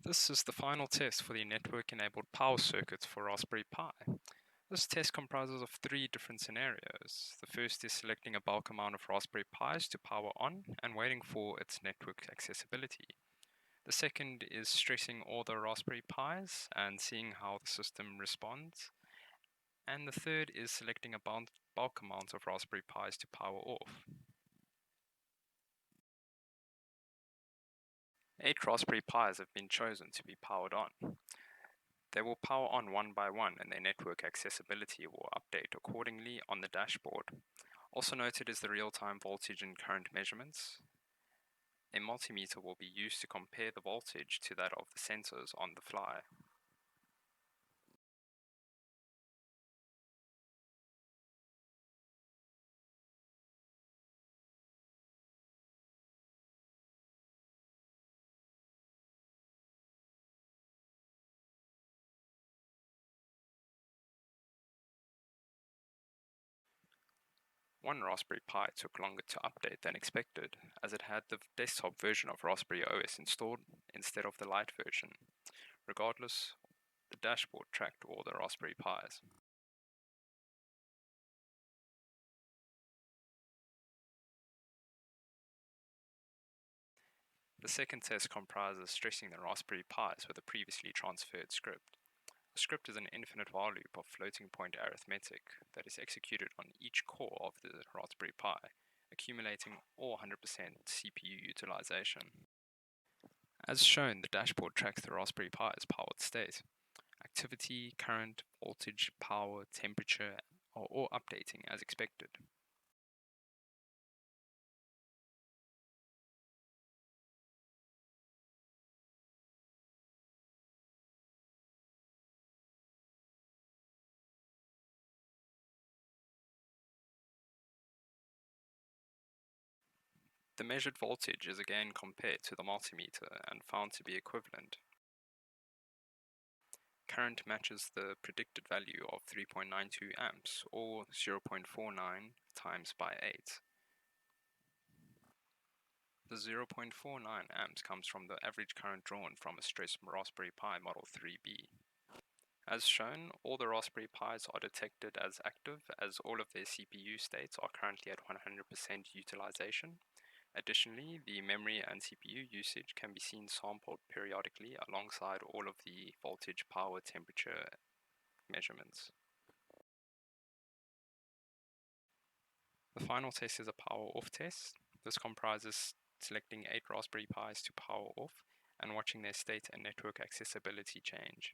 This is the final test for the network-enabled power circuits for Raspberry Pi. This test comprises of three different scenarios. The first is selecting a bulk amount of Raspberry Pis to power on and waiting for its network accessibility. The second is stressing all the Raspberry Pis and seeing how the system responds. And the third is selecting a bulk amount of Raspberry Pis to power off. 8 Raspberry Pis have been chosen to be powered on. They will power on one by one and their network accessibility will update accordingly on the dashboard. Also noted is the real-time voltage and current measurements. A multimeter will be used to compare the voltage to that of the sensors on the fly. One Raspberry Pi took longer to update than expected, as it had the desktop version of Raspberry OS installed instead of the Lite version. Regardless, the dashboard tracked all the Raspberry Pis. The second test comprises stressing the Raspberry Pis with a previously transferred script. A script is an infinite while loop of floating point arithmetic that is executed on each core of the Raspberry Pi, accumulating all 100% CPU utilization. As shown, the dashboard tracks the Raspberry Pi's powered state. Activity, current, voltage, power, temperature are all updating as expected. The measured voltage is again compared to the multimeter and found to be equivalent. Current matches the predicted value of 3.92 amps or 0.49 times by 8. The 0.49 amps comes from the average current drawn from a stressed Raspberry Pi Model 3B. As shown, all the Raspberry Pis are detected as active as all of their CPU states are currently at 100% utilization. Additionally, the memory and CPU usage can be seen sampled periodically alongside all of the voltage, power, temperature measurements. The final test is a power off test. This comprises selecting 8 Raspberry Pis to power off and watching their state and network accessibility change.